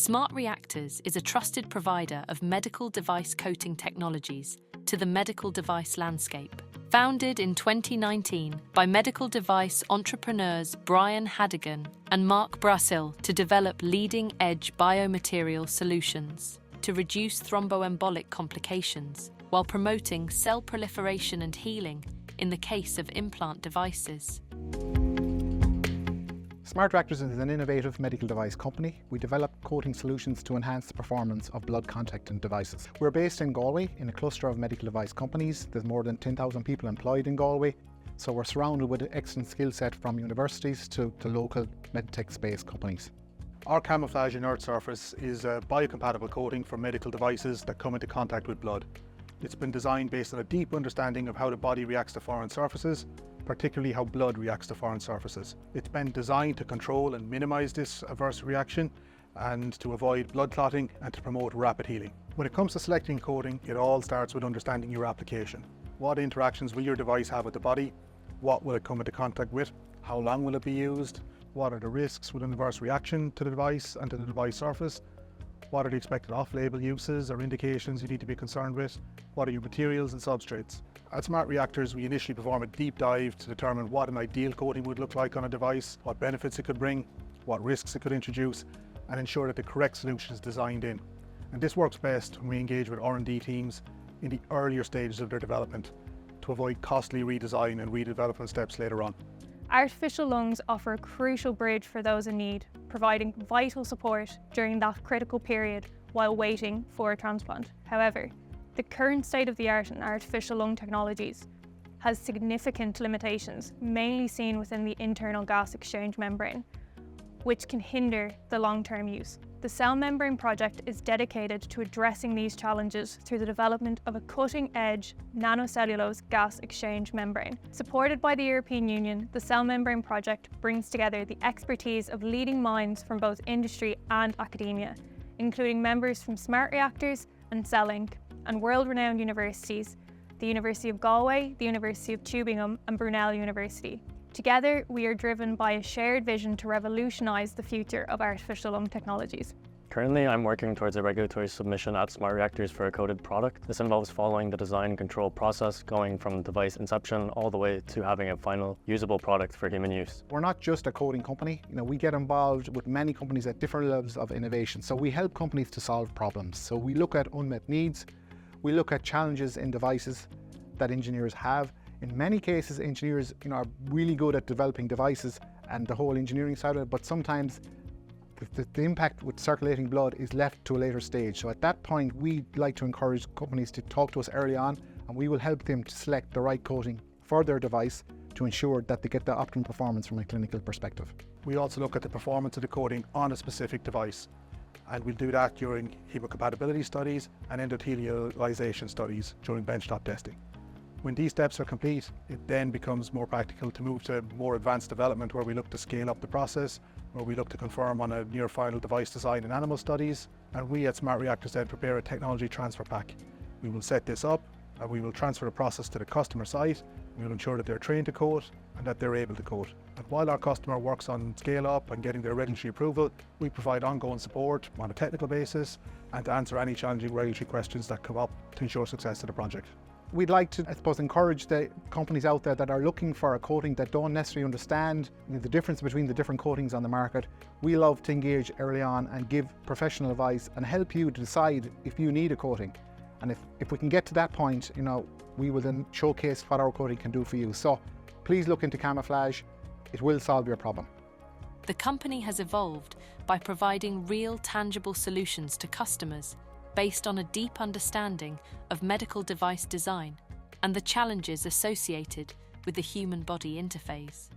Smart Reactors is a trusted provider of medical device coating technologies to the medical device landscape. Founded in 2019 by medical device entrepreneurs Brian Hadigan and Mark Brasil to develop leading-edge biomaterial solutions to reduce thromboembolic complications while promoting cell proliferation and healing in the case of implant devices. Smart Reactors is an innovative medical device company. We develop coating solutions to enhance the performance of blood contact devices. We're based in Galway in a cluster of medical device companies. There's more than 10,000 people employed in Galway. So we're surrounded with an excellent skill set from universities to local medtech space companies. Our Camouflage inert surface is a biocompatible coating for medical devices that come into contact with blood. It's been designed based on a deep understanding of how the body reacts to foreign surfaces, particularly how blood reacts to foreign surfaces. It's been designed to control and minimize this adverse reaction and to avoid blood clotting and to promote rapid healing. When it comes to selecting coating, it all starts with understanding your application. What interactions will your device have with the body? What will it come into contact with? How long will it be used? What are the risks with an adverse reaction to the device and to the device surface? What are the expected off-label uses or indications you need to be concerned with? What are your materials and substrates? At Smart Reactors, we initially perform a deep dive to determine what an ideal coating would look like on a device, what benefits it could bring, what risks it could introduce, and ensure that the correct solution is designed in. And this works best when we engage with R&D teams in the earlier stages of their development to avoid costly redesign and redevelopment steps later on. Artificial lungs offer a crucial bridge for those in need, providing vital support during that critical period while waiting for a transplant. However, the current state of the art in artificial lung technologies has significant limitations, mainly seen within the internal gas exchange membrane, which can hinder the long-term use. The Cell Membrane project is dedicated to addressing these challenges through the development of a cutting-edge nanocellulose gas exchange membrane. Supported by the European Union, the Cell Membrane project brings together the expertise of leading minds from both industry and academia, including members from Smart Reactors and CellLink, and world-renowned universities, the University of Galway, the University of Tübingen and Brunel University. Together, we are driven by a shared vision to revolutionise the future of artificial lung technologies. Currently, I'm working towards a regulatory submission at Smart Reactors for a coated product. This involves following the design and control process, going from device inception all the way to having a final usable product for human use. We're not just a coating company. We get involved with many companies at different levels of innovation. So we help companies to solve problems. So we look at unmet needs, we look at challenges in devices that engineers have. In many cases, engineers are really good at developing devices and the whole engineering side of it, but sometimes the impact with circulating blood is left to a later stage. So at that point, we like to encourage companies to talk to us early on, and we will help them to select the right coating for their device to ensure that they get the optimum performance from a clinical perspective. We also look at the performance of the coating on a specific device, and we'll do that during hemocompatibility studies and endothelialization studies during benchtop testing. When these steps are complete, it then becomes more practical to move to more advanced development where we look to scale up the process, where we look to confirm on a near final device design in animal studies, and we at Smart Reactors then prepare a technology transfer pack. We will set this up and we will transfer the process to the customer site. We will ensure that they're trained to coat and that they're able to coat. And while our customer works on scale up and getting their regulatory approval, we provide ongoing support on a technical basis and to answer any challenging regulatory questions that come up to ensure success of the project. We'd like to, encourage the companies out there that are looking for a coating that don't necessarily understand the difference between the different coatings on the market. We love to engage early on and give professional advice and help you to decide if you need a coating. And if we can get to that point, we will then showcase what our coating can do for you. So please look into Camouflage. It will solve your problem. The company has evolved by providing real, tangible solutions to customers based on a deep understanding of medical device design and the challenges associated with the human body interface.